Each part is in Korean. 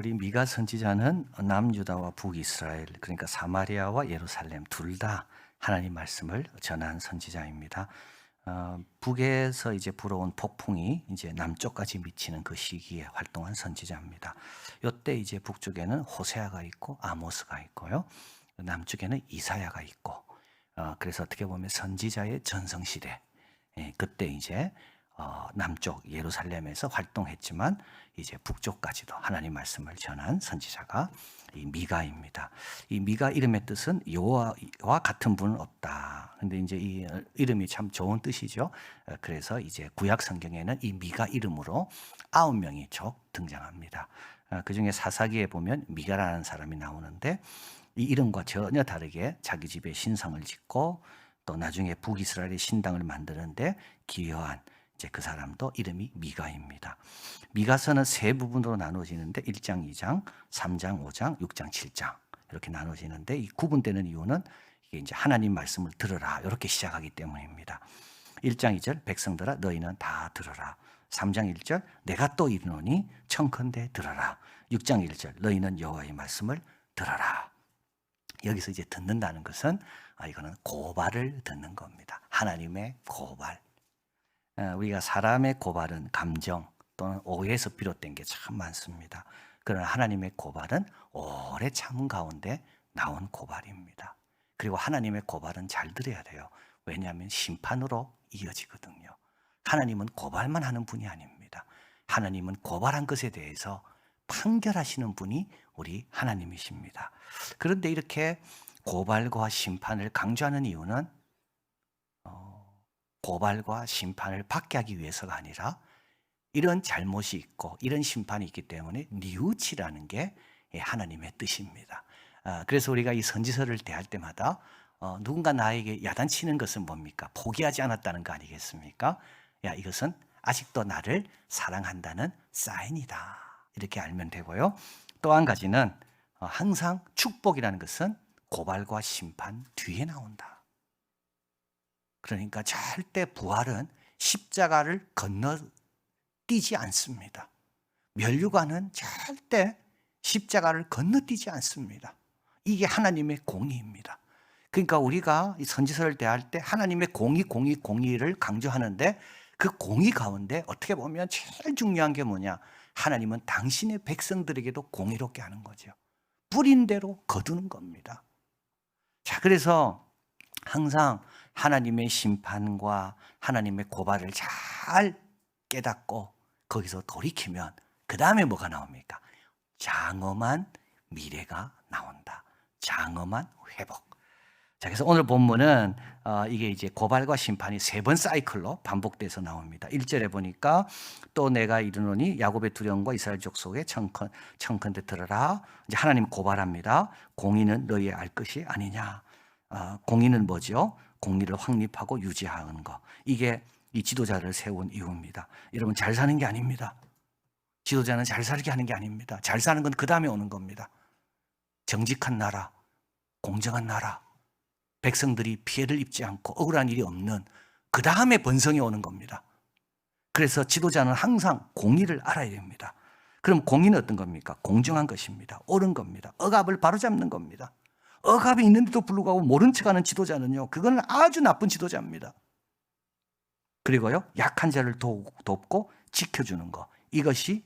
우리 미가 선지자는 남유다와 북이스라엘, 그러니까 사마리아와 예루살렘 둘 다 하나님 말씀을 전한 선지자입니다. 북에서 이제 불어온 폭풍이 이제 남쪽까지 미치는 그 시기에 활동한 선지자입니다. 이때 이제 북쪽에는 호세아가 있고 아모스가 있고요. 남쪽에는 이사야가 있고, 그래서 어떻게 보면 선지자의 전성시대, 그때 이제 남쪽 예루살렘에서 활동했지만 이제 북쪽까지도 하나님 말씀을 전한 선지자가 이 미가입니다. 이 미가 이름의 뜻은 여호와와 같은 분은 없다. 근데 이제 이 이름이 참 좋은 뜻이죠. 그래서 이제 구약 성경에는 이 미가 이름으로 9명이 쭉 등장합니다. 그 중에 사사기에 보면 미가라는 사람이 나오는데 이 이름과 전혀 다르게 자기 집에 신성을 짓고 또 나중에 북이스라엘의 신당을 만드는데 기여한 이제 그 사람도 이름이 미가입니다. 미가서는 세 부분으로 나눠지는데 1장, 2장, 3장, 5장, 6장, 7장 이렇게 나눠지는데 이 구분되는 이유는 이게 이제 하나님 말씀을 들으라 이렇게 시작하기 때문입니다. 1장 2절 백성들아 너희는 다 들으라. 3장 1절 내가 또 이르노니 청컨대 들으라. 6장 1절 너희는 여호와의 말씀을 들으라. 여기서 이제 듣는다는 것은 이거는 고발을 듣는 겁니다. 하나님의 고발. 우리가 사람의 고발은 감정 또는 오해에서 비롯된 게 참 많습니다. 그러나 하나님의 고발은 오래 참은 가운데 나온 고발입니다. 그리고 하나님의 고발은 잘 들어야 돼요. 왜냐하면 심판으로 이어지거든요. 하나님은 고발만 하는 분이 아닙니다. 하나님은 고발한 것에 대해서 판결하시는 분이 우리 하나님이십니다. 그런데 이렇게 고발과 심판을 강조하는 이유는 고발과 심판을 받게 하기 위해서가 아니라 이런 잘못이 있고 이런 심판이 있기 때문에 뉘우치라는 게 하나님의 뜻입니다. 그래서 우리가 이 선지서를 대할 때마다 누군가 나에게 야단치는 것은 뭡니까? 포기하지 않았다는 거 아니겠습니까? 야, 이것은 아직도 나를 사랑한다는 사인이다. 이렇게 알면 되고요. 또 한 가지는 항상 축복이라는 것은 고발과 심판 뒤에 나온다. 그러니까 절대 부활은 십자가를 건너뛰지 않습니다. 면류관은 절대 십자가를 건너뛰지 않습니다. 이게 하나님의 공의입니다. 그러니까 우리가 이 선지서를 대할 때 하나님의 공의를 강조하는데 그 공의 가운데 어떻게 보면 제일 중요한 게 뭐냐? 하나님은 당신의 백성들에게도 공의롭게 하는 거죠. 뿌린 대로 거두는 겁니다. 자, 그래서 항상 하나님의 심판과 하나님의 고발을 잘 깨닫고 거기서 돌이키면 그 다음에 뭐가 나옵니까? 장엄한 미래가 나온다. 장엄한 회복. 자, 그래서 오늘 본문은 이게 이제 고발과 심판이 3번 사이클로 반복돼서 나옵니다. 1절에 보니까 또 내가 이르노니 야곱의 두려움과 이스라엘 족속의 청컨대 들으라. 이제 하나님 고발합니다. 공의는 너희의 알 것이 아니냐. 공의는 뭐죠? 공의를 확립하고 유지하는 거. 이게 이 지도자를 세운 이유입니다. 여러분 잘 사는 게 아닙니다. 지도자는 잘 살게 하는 게 아닙니다. 잘 사는 건 그 다음에 오는 겁니다. 정직한 나라, 공정한 나라, 백성들이 피해를 입지 않고 억울한 일이 없는 그 다음에 번성이 오는 겁니다. 그래서 지도자는 항상 공의를 알아야 됩니다. 그럼 공의는 어떤 겁니까? 공정한 것입니다. 옳은 겁니다. 억압을 바로잡는 겁니다. 억압이 있는데도 불구하고 모른 척하는 지도자는요, 그건 아주 나쁜 지도자입니다. 그리고요, 약한 자를 돕고 지켜주는 것, 이것이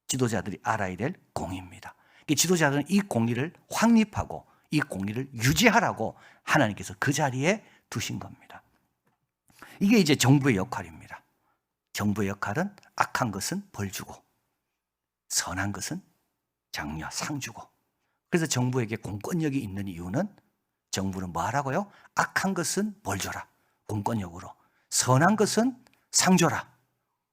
지도자들이 알아야 될 공의입니다. 지도자들은 이 공의를 확립하고 이 공의를 유지하라고 하나님께서 그 자리에 두신 겁니다. 이게 이제 정부의 역할입니다. 정부의 역할은 악한 것은 벌 주고 선한 것은 장려, 상 주고. 그래서 정부에게 공권력이 있는 이유는 정부는 뭐 하라고요? 악한 것은 벌 줘라. 공권력으로. 선한 것은 상 줘라.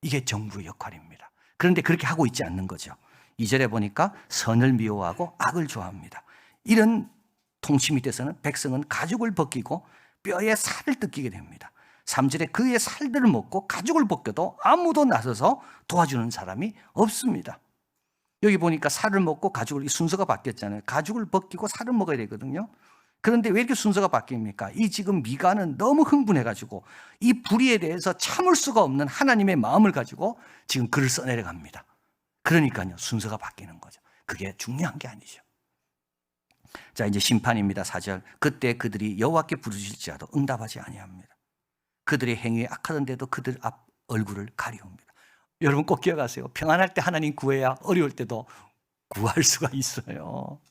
이게 정부의 역할입니다. 그런데 그렇게 하고 있지 않는 거죠. 2절에 보니까 선을 미워하고 악을 좋아합니다. 이런 통치 밑에서는 백성은 가죽을 벗기고 뼈에 살을 뜯기게 됩니다. 3절에 그의 살들을 먹고 가죽을 벗겨도 아무도 나서서 도와주는 사람이 없습니다. 여기 보니까 살을 먹고 가죽을, 순서가 바뀌었잖아요. 가죽을 벗기고 살을 먹어야 되거든요. 그런데 왜 이렇게 순서가 바뀝니까? 이 지금 미가는 너무 흥분해가지고 이 불의에 대해서 참을 수가 없는 하나님의 마음을 가지고 지금 글을 써내려갑니다. 그러니까요, 순서가 바뀌는 거죠. 그게 중요한 게 아니죠. 자, 이제 심판입니다. 4절. 그때 그들이 여호와께 부르실지라도 응답하지 아니합니다. 그들의 행위에 악하던데도 그들 앞 얼굴을 가리웁니다. 여러분 꼭 기억하세요. 평안할 때 하나님 구해야 어려울 때도 구할 수가 있어요.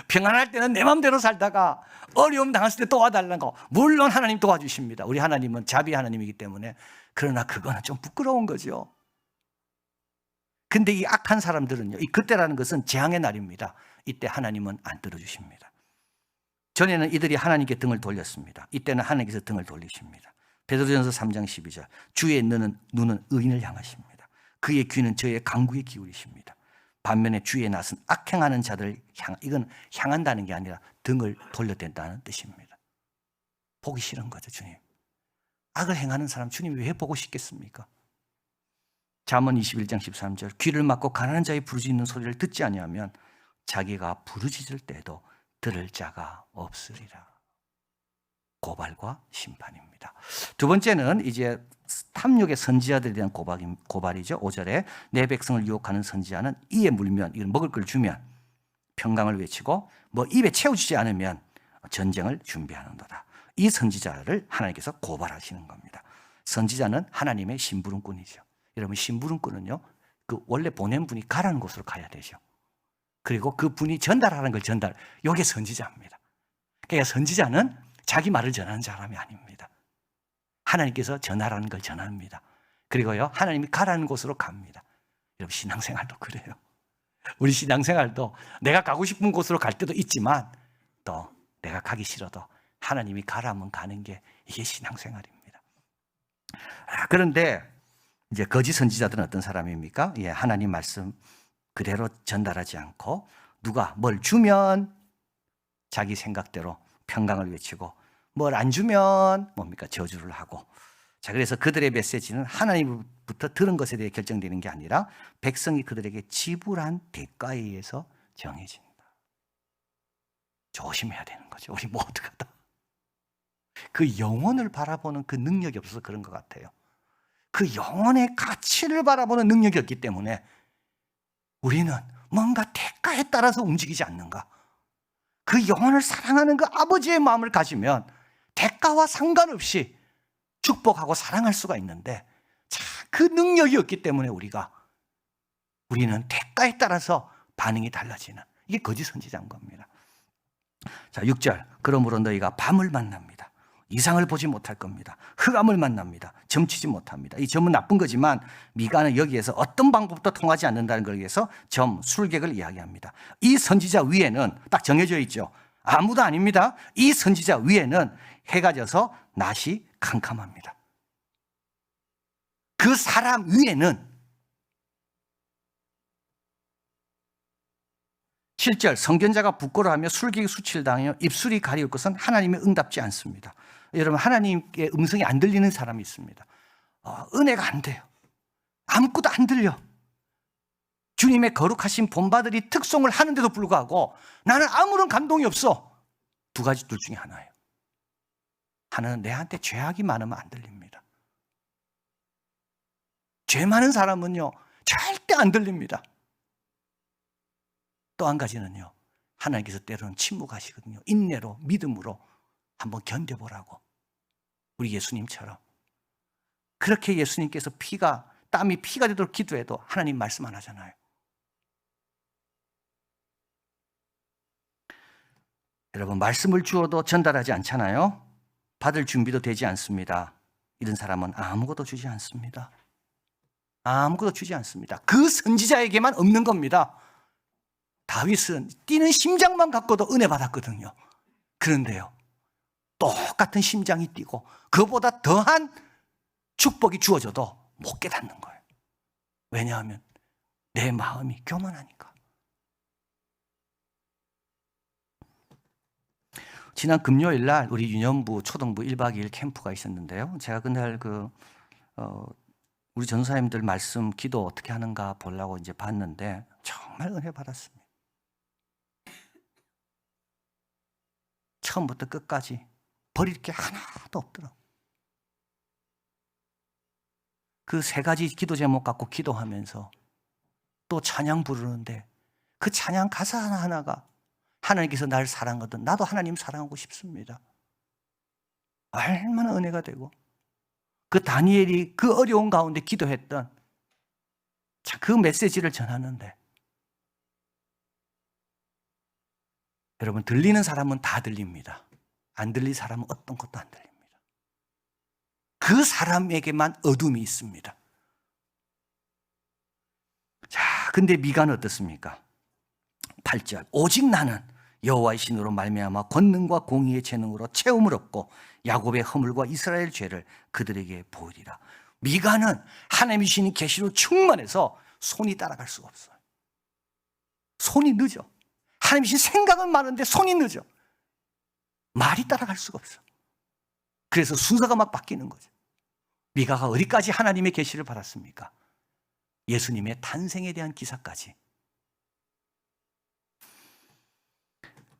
평안할 때는 내 마음대로 살다가 어려움 당했을 때 도와달라는 거, 물론 하나님 도와주십니다. 우리 하나님은 자비 하나님이기 때문에. 그러나 그거는 좀 부끄러운 거죠. 근데 이 악한 사람들은요, 이 그때라는 것은 재앙의 날입니다. 이때 하나님은 안 들어주십니다. 전에는 이들이 하나님께 등을 돌렸습니다. 이때는 하나님께서 등을 돌리십니다. 베드로전서 3장 12절. 주의 눈은 의인을 향하십니다. 그의 귀는 저의 간구에 기울이십니다. 반면에 주의 낯은 악행하는 자들을 이건 향한다는 게 아니라 등을 돌려댄다는 뜻입니다. 보기 싫은 거죠, 주님. 악을 행하는 사람 주님이 왜 보고 싶겠습니까? 잠언 21장 13절. 귀를 막고 가난한 자의 부르짖는 소리를 듣지 아니하면 자기가 부르짖을 때도 들을 자가 없으리라. 고발과 심판입니다. 두 번째는 이제 탐욕의 선지자들에 대한 고발이죠. 5절에 내 백성을 유혹하는 선지자는 이에 물면, 이건 먹을 걸 주면 평강을 외치고 뭐 입에 채워주지 않으면 전쟁을 준비하는도다. 이 선지자를 하나님께서 고발하시는 겁니다. 선지자는 하나님의 심부름꾼이죠. 여러분, 심부름꾼은요, 그 원래 보낸 분이 가라는 곳으로 가야 되죠. 그리고 그 분이 전달하는 걸 이게 선지자입니다. 그러니까 선지자는 자기 말을 전하는 사람이 아닙니다. 하나님께서 전하라는 걸 전합니다. 그리고요, 하나님이 가라는 곳으로 갑니다. 여러분, 신앙생활도 그래요. 우리 신앙생활도 내가 가고 싶은 곳으로 갈 때도 있지만 또 내가 가기 싫어도 하나님이 가라면 가는 게 이게 신앙생활입니다. 그런데 이제 거짓 선지자들은 어떤 사람입니까? 예, 하나님 말씀 그대로 전달하지 않고 누가 뭘 주면 자기 생각대로 평강을 외치고 뭘 안 주면 뭡니까? 저주를 하고. 자, 그래서 그들의 메시지는 하나님부터 들은 것에 대해 결정되는 게 아니라 백성이 그들에게 지불한 대가에 의해서 정해진다. 조심해야 되는 거죠. 우리 모두가 다. 그 영혼을 바라보는 그 능력이 없어서 그런 것 같아요. 그 영혼의 가치를 바라보는 능력이 없기 때문에 우리는 뭔가 대가에 따라서 움직이지 않는가. 그 영혼을 사랑하는 그 아버지의 마음을 가지면 대가와 상관없이 축복하고 사랑할 수가 있는데, 자, 그 능력이 없기 때문에 우리는 대가에 따라서 반응이 달라지는, 이게 거짓 선지자인 겁니다. 자, 6절. 그러므로 너희가 밤을 만납니다. 이상을 보지 못할 겁니다. 흑암을 만납니다. 점치지 못합니다. 이 점은 나쁜 거지만 미가는 여기에서 어떤 방법도 통하지 않는다는 걸 위해서 술객을 이야기합니다. 이 선지자 위에는 딱 정해져 있죠. 아무도 아닙니다. 이 선지자 위에는 해가 져서 낮이 캄캄합니다. 그 사람 위에는 7절. 선견자가 부끄러워하며 술객이 수치를 당하여 입술이 가리울 것은 하나님의 응답지 않습니다. 여러분, 하나님께 음성이 안 들리는 사람이 있습니다. 은혜가 안 돼요. 아무것도 안 들려. 주님의 거룩하신 본받으리 특송을 하는데도 불구하고 나는 아무런 감동이 없어. 두 가지 둘 중에 하나예요. 하나는 내한테 죄악이 많으면 안 들립니다. 죄 많은 사람은요, 절대 안 들립니다. 또 한 가지는요, 하나님께서 때로는 침묵하시거든요. 인내로, 믿음으로 한번 견뎌보라고. 우리 예수님처럼. 그렇게 예수님께서 땀이 피가 되도록 기도해도 하나님 말씀 안 하잖아요. 여러분, 말씀을 주어도 전달하지 않잖아요. 받을 준비도 되지 않습니다. 이런 사람은 아무것도 주지 않습니다. 아무것도 주지 않습니다. 그 선지자에게만 없는 겁니다. 다윗은 뛰는 심장만 갖고도 은혜 받았거든요. 그런데요, 똑같은 심장이 뛰고 그보다 더한 축복이 주어져도 못 깨닫는 거예요. 왜냐하면 내 마음이 교만하니까. 지난 금요일 날 우리 유년부 초등부 1박 2일 캠프가 있었는데요. 제가 그날 우리 전사님들 말씀 기도 어떻게 하는가 보려고 이제 봤는데 정말 은혜 받았습니다. 처음부터 끝까지 버릴 게 하나도 없더라고요. 그 세 가지 기도 제목 갖고 기도하면서 또 찬양 부르는데 그 찬양 가사 하나하나가 하나님께서 나를 사랑하든 나도 하나님 사랑하고 싶습니다. 얼마나 은혜가 되고, 그 다니엘이 그 어려운 가운데 기도했던 그 메시지를 전하는데, 여러분, 들리는 사람은 다 들립니다. 안 들릴 사람은 어떤 것도 안 들립니다. 그 사람에게만 어둠이 있습니다. 자, 근데 미가는 어떻습니까? 8절, 오직 나는 여호와의 신으로 말미암아 권능과 공의의 재능으로 채움을 얻고 야곱의 허물과 이스라엘 죄를 그들에게 보이리라. 미가는 하나님이 주신 계시로 충만해서 손이 따라갈 수가 없어요. 손이 늦어. 하나님이 주신 생각은 많은데 손이 늦어. 말이 따라갈 수가 없어. 그래서 순서가 막 바뀌는 거죠. 미가가 어디까지 하나님의 계시를 받았습니까? 예수님의 탄생에 대한 기사까지.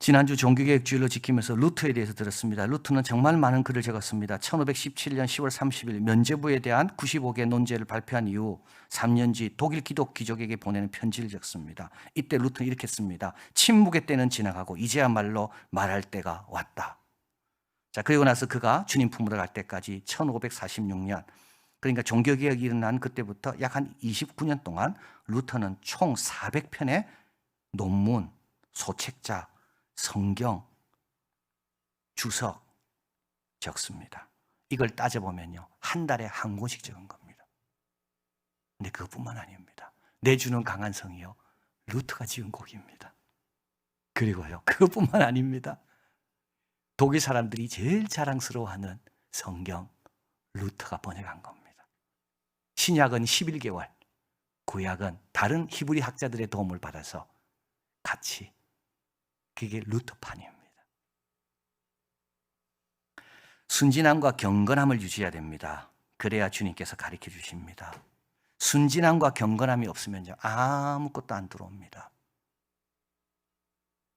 지난주 종교개혁 주일로 지키면서 루트에 대해서 들었습니다. 루트는 정말 많은 글을 적었습니다. 1517년 10월 30일 면죄부에 대한 95개 논제를 발표한 이후 3년 뒤 독일 기독 귀족에게 보내는 편지를 적습니다. 이때 루트는 이렇게 씁니다. 침묵의 때는 지나가고 이제야말로 말할 때가 왔다. 자, 그리고 나서 그가 주님 품으로 갈 때까지 1546년, 그러니까 종교개혁이 일어난 그때부터 약 한 29년 동안 루터는 총 400편의 논문, 소책자, 성경, 주석 적습니다. 이걸 따져보면요, 한 달에 한 권씩 적은 겁니다. 근데 그것뿐만 아닙니다. 내 주는 강한 성이요, 루터가 지은 곡입니다. 그리고요, 그것뿐만 아닙니다. 독일 사람들이 제일 자랑스러워하는 성경, 루터가 번역한 겁니다. 신약은 11개월, 구약은 다른 히브리 학자들의 도움을 받아서 같이, 그게 루터판입니다. 순진함과 경건함을 유지해야 됩니다. 그래야 주님께서 가르쳐 주십니다. 순진함과 경건함이 없으면 아무것도 안 들어옵니다.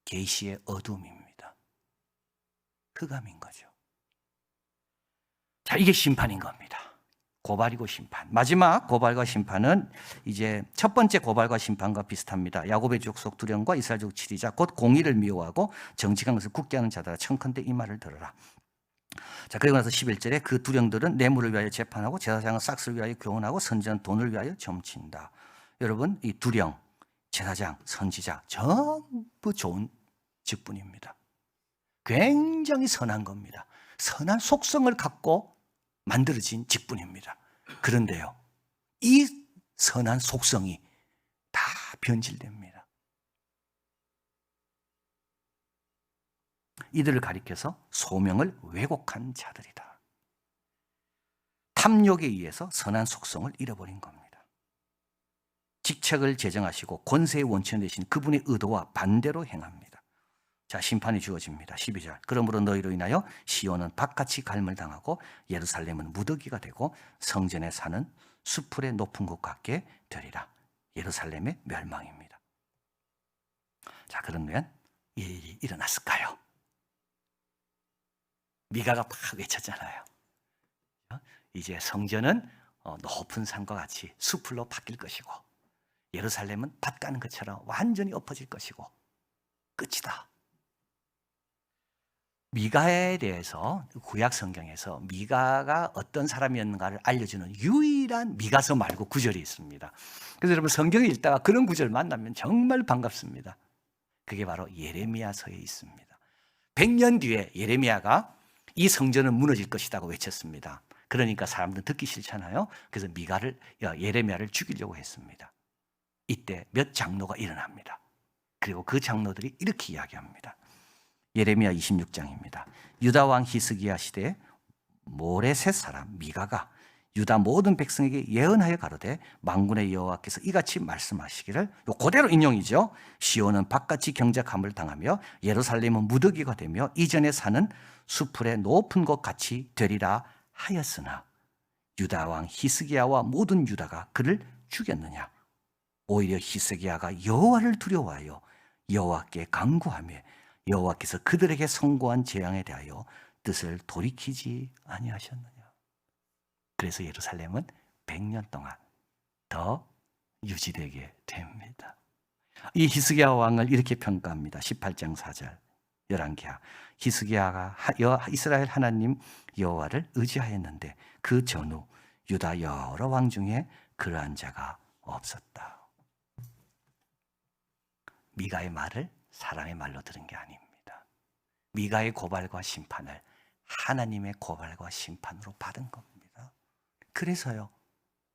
계시의 어둠입니다. 흑암인 거죠. 자, 이게 심판인 겁니다. 고발이고 심판. 마지막 고발과 심판은 이제 첫 번째 고발과 심판과 비슷합니다. 야곱의 족속 두령과 이스라엘 족속 7이자 곧 공의를 미워하고 정직한 것을 굳게 하는 자들아 청컨대 이 말을 들어라. 자, 그리고 나서 11절에 그 두령들은 뇌물을 위하여 재판하고 제사장은 싹스를 위하여 교훈하고 선지자는 돈을 위하여 점친다. 여러분, 이 두령, 제사장, 선지자 전부 좋은 직분입니다. 굉장히 선한 겁니다. 선한 속성을 갖고 만들어진 직분입니다. 그런데요, 이 선한 속성이 다 변질됩니다. 이들을 가리켜서 소명을 왜곡한 자들이다. 탐욕에 의해서 선한 속성을 잃어버린 겁니다. 직책을 제정하시고 권세의 원천 되신 그분의 의도와 반대로 행합니다. 자, 심판이 주어집니다. 12절. 그러므로 너희로 인하여 시온은 박같이 갈물 당하고 예루살렘은 무더기가 되고 성전에 사는 수풀의 높은 곳 같게 되리라. 예루살렘의 멸망입니다. 자, 그러면 이 일이 일어났을까요? 미가가 막 외쳤잖아요. 이제 성전은 높은 산과 같이 수풀로 바뀔 것이고 예루살렘은 밭 가는 것처럼 완전히 엎어질 것이고 끝이다. 미가에 대해서 구약 성경에서 미가가 어떤 사람이었는가를 알려주는 유일한 미가서 말고 구절이 있습니다. 그래서 여러분 성경을 읽다가 그런 구절을 만나면 정말 반갑습니다. 그게 바로 예레미야서에 있습니다. 100년 뒤에 예레미야가 이 성전은 무너질 것이라고 외쳤습니다. 그러니까 사람들은 듣기 싫잖아요. 그래서 예레미야를 죽이려고 했습니다. 이때 몇 장로가 일어납니다. 그리고 그 장로들이 이렇게 이야기합니다. 예레미야 26장입니다. 유다 왕 히스기야 시대에 모레셋 사람 미가가 유다 모든 백성에게 예언하여 가로되 만군의 여호와께서 이같이 말씀하시기를, 그대로 인용이죠. 시온은 밭같이 경작함을 당하며 예루살렘은 무더기가 되며 이전에 사는 수풀의 높은 곳 같이 되리라 하였으나 유다 왕 히스기야와 모든 유다가 그를 죽였느냐. 오히려 히스기야가 여호와를 두려워하여 여호와께 간구하며 여호와께서 그들에게 선고한 재앙에 대하여 뜻을 돌이키지 아니하셨느냐. 그래서 예루살렘은 100년 동안 더 유지되게 됩니다. 이 히스기야 왕을 이렇게 평가합니다. 18장 4절 열왕기하. 히스기야가 이스라엘 하나님 여호와를 의지하였는데 그 전후 유다 여러 왕 중에 그러한 자가 없었다. 미가의 말을 사람의 말로 들은 게 아닙니다. 미가의 고발과 심판을 하나님의 고발과 심판으로 받은 겁니다.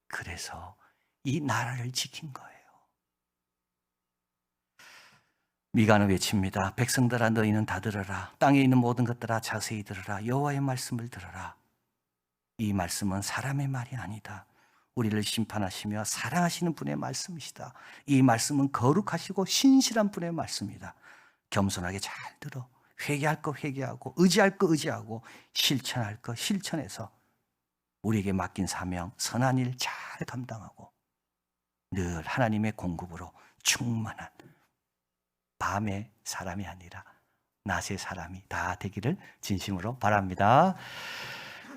그래서 이 나라를 지킨 거예요. 미가는 외칩니다. 백성들아 너희는 다 들어라. 땅에 있는 모든 것들아 자세히 들어라. 여호와의 말씀을 들어라. 이 말씀은 사람의 말이 아니다. 우리를 심판하시며 사랑하시는 분의 말씀이시다. 이 말씀은 거룩하시고 신실한 분의 말씀이다. 겸손하게 잘 들어. 회개할 거 회개하고 의지할 거 의지하고 실천할 거 실천해서 우리에게 맡긴 사명 선한 일 잘 감당하고 늘 하나님의 공급으로 충만한 밤의 사람이 아니라 낮의 사람이 다 되기를 진심으로 바랍니다.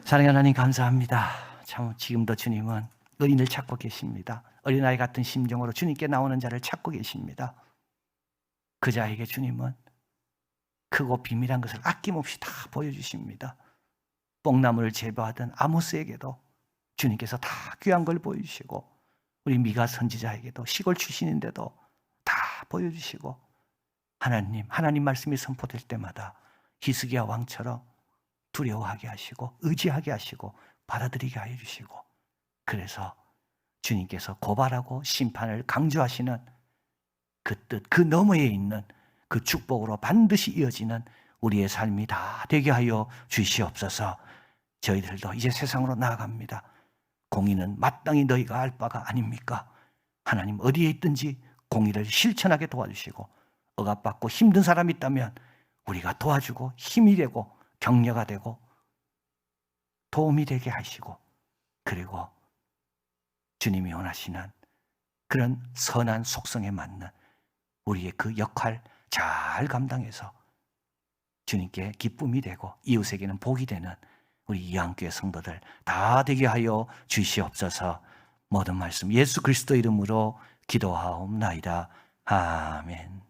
사랑하는 하나님 감사합니다. 참 지금도 주님은 어린이를 찾고 계십니다. 어린아이 같은 심정으로 주님께 나오는 자를 찾고 계십니다. 그 자에게 주님은 크고 비밀한 것을 아낌없이 다 보여주십니다. 뽕나무를 제거하던 아모스에게도 주님께서 다 귀한 걸 보여주시고 우리 미가 선지자에게도 시골 출신인데도 다 보여주시고 하나님 말씀이 선포될 때마다 히스기야 왕처럼 두려워하게 하시고 의지하게 하시고 받아들이게 하여 주시고 그래서 주님께서 고발하고 심판을 강조하시는 그 뜻, 그 너머에 있는 그 축복으로 반드시 이어지는 우리의 삶이 다 되게 하여 주시옵소서. 저희들도 이제 세상으로 나아갑니다. 공의는 마땅히 너희가 알 바가 아닙니까? 하나님 어디에 있든지 공의를 실천하게 도와주시고 억압받고 힘든 사람이 있다면 우리가 도와주고 힘이 되고 격려가 되고 도움이 되게 하시고 그리고 주님이 원하시는 그런 선한 속성에 맞는 우리의 그 역할 잘 감당해서 주님께 기쁨이 되고 이웃에게는 복이 되는 우리 이한교회 성도들 다 되게 하여 주시옵소서. 모든 말씀 예수 그리스도 이름으로 기도하옵나이다. 아멘.